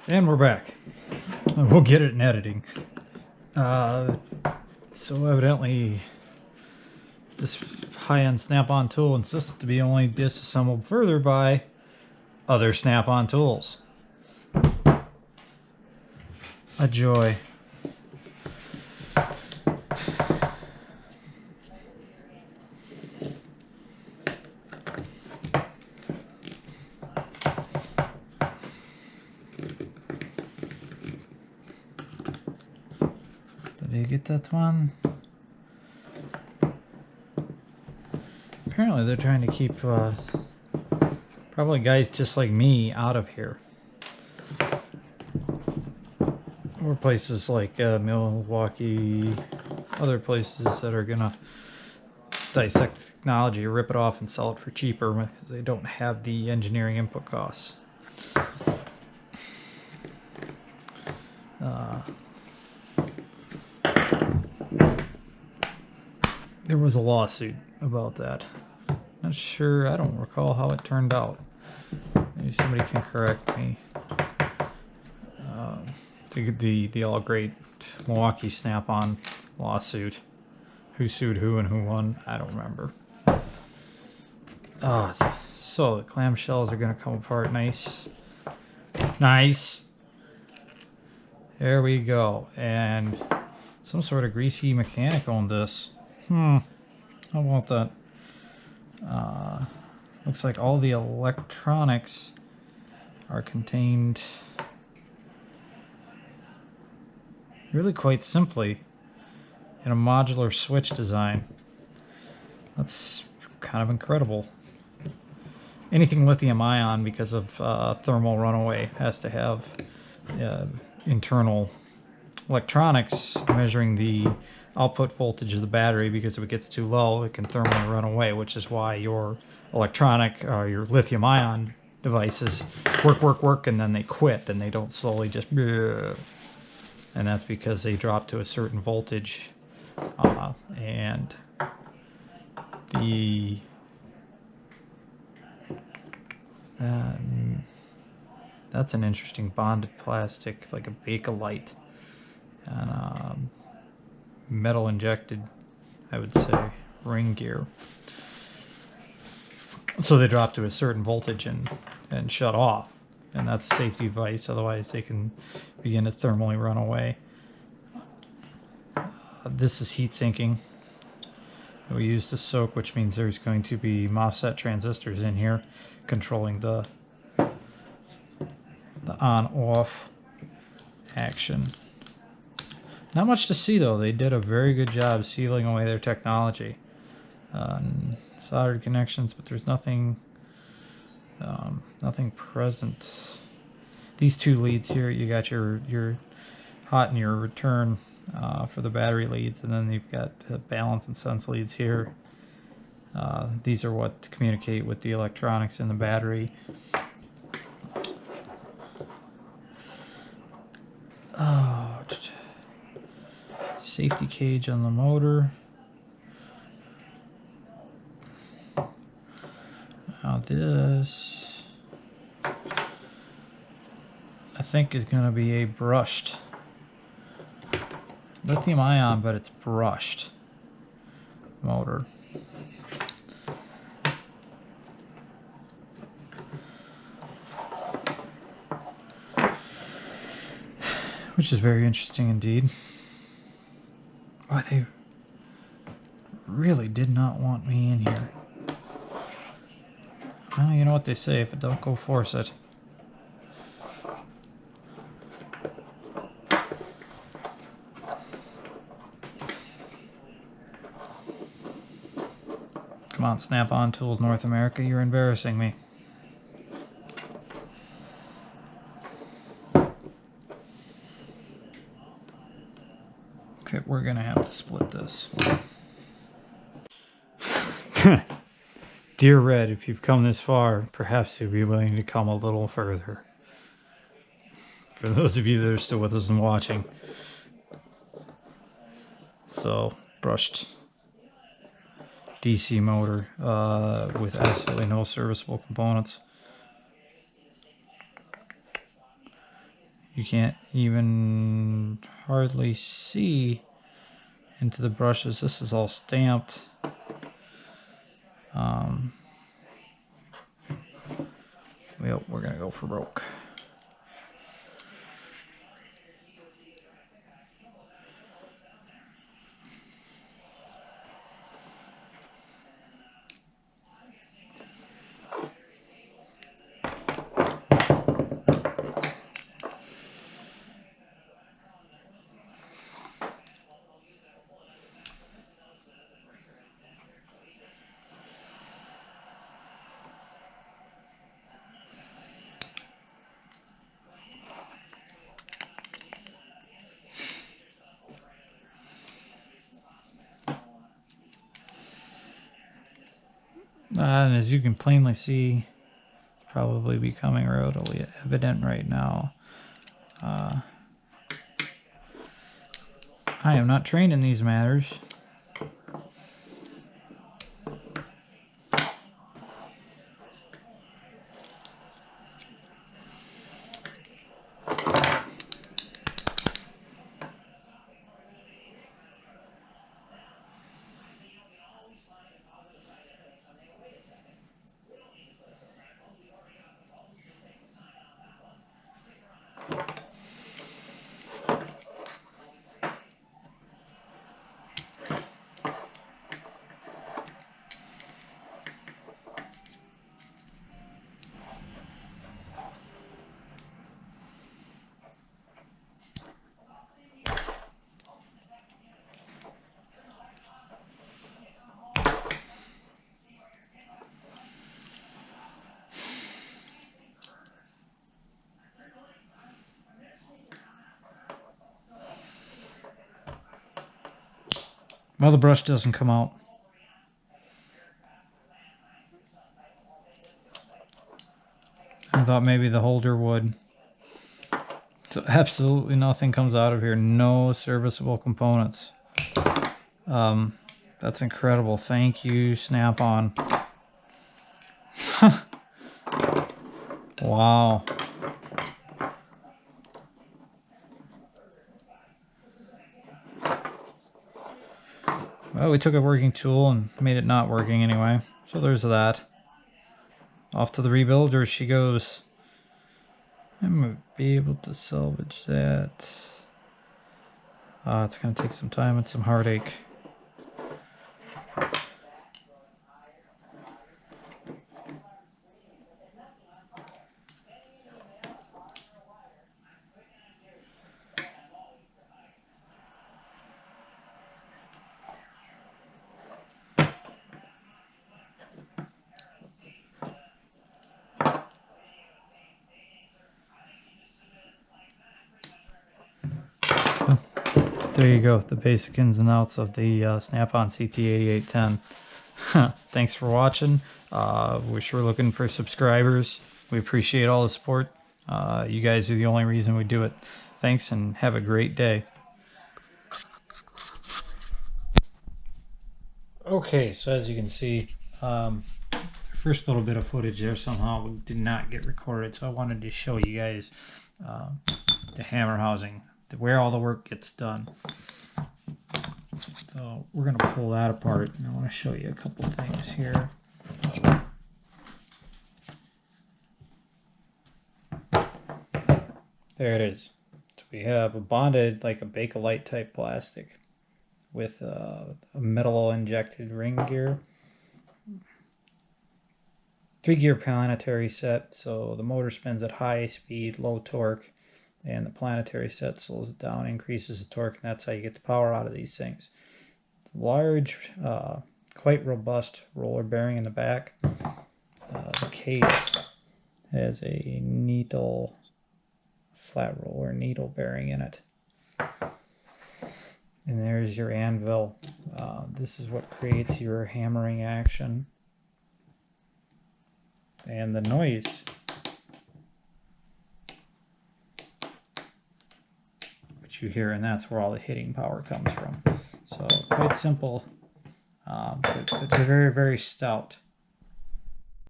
And we're back. We'll get it in editing. So evidently this high-end Snap-on tool insists to be only disassembled further by other Snap-on tools. A joy. Did you get that one? Apparently they're trying to keep probably guys just like me out of here. Or places like Milwaukee, other places that are gonna dissect technology, rip it off and sell it for cheaper because they don't have the engineering input costs. There was a lawsuit about that. Not sure, I don't recall how it turned out. Maybe somebody can correct me. The all great Milwaukee Snap-on lawsuit. Who sued who and who won? I don't remember. So the clamshells are gonna come apart nice. Nice. There we go. And some sort of greasy mechanic owned this. How about that? Looks like all the electronics are contained really quite simply in a modular switch design. That's kind of incredible. Anything lithium ion, because of thermal runaway, has to have internal electronics measuring the output voltage of the battery, because if it gets too low it can thermally run away, which is why your electronic, your lithium ion devices work and then they quit and they don't slowly just bleh. And that's because they drop to a certain voltage and the that's an interesting bonded plastic, like a Bakelite, and metal injected, I would say, ring gear. So they drop to a certain voltage and shut off, and that's a safety device, otherwise they can begin to thermally run away. This is heat sinking that we use to soak, which means there's going to be MOSFET transistors in here controlling the on-off action. Not much to see though. They did a very good job sealing away their technology. Soldered connections, but there's nothing present. These two leads here, you got your hot and your return for the battery leads, and then you've got balance and sense leads here. These are what communicate with the electronics in the battery. Safety cage on the motor. Now this, I think, is going to be a brushed lithium ion, but it's brushed motor. Which is very interesting indeed. Boy, they really did not want me in here. Well, you know what they say, if it don't go, force it. Come on, Snap-on Tools North America, you're embarrassing me. Okay, we're gonna have to split this. Dear Red, if you've come this far, perhaps you'd be willing to come a little further. For those of you that are still with us and watching. So, brushed DC motor with absolutely no serviceable components. You can't even hardly see into the brushes. This is all stamped. Well, we're gonna go for broke. And as you can plainly see, it's probably becoming readily evident right now. I am not trained in these matters. Well, the brush doesn't come out. I thought maybe the holder would. So absolutely nothing comes out of here. No serviceable components. That's incredible. Thank you, Snap-on. Wow. Well, we took a working tool and made it not working anyway. So there's that. Off to the rebuilder she goes. I'm going to be able to salvage that. It's going to take some time and some heartache. There you go, the basic ins and outs of the Snap-on CT8810. Thanks for watching. We're sure looking for subscribers. We appreciate all the support. You guys are the only reason we do it. Thanks and have a great day. Okay, so as you can see, first little bit of footage there somehow did not get recorded, so I wanted to show you guys the hammer housing, where all the work gets done. So we're going to pull that apart, and I want to show you a couple things here. There it is. So we have a bonded, like a Bakelite type plastic with a metal injected ring gear. 3-gear planetary set, so the motor spins at high speed, low torque, and the planetary set slows it down, increases the torque, and that's how you get the power out of these things. Large, quite robust roller bearing in the back. The case has a needle, flat roller needle bearing in it. And there's your anvil. This is what creates your hammering action. And the noise which you hear, and that's where all the hitting power comes from. So quite simple, but very, very stout.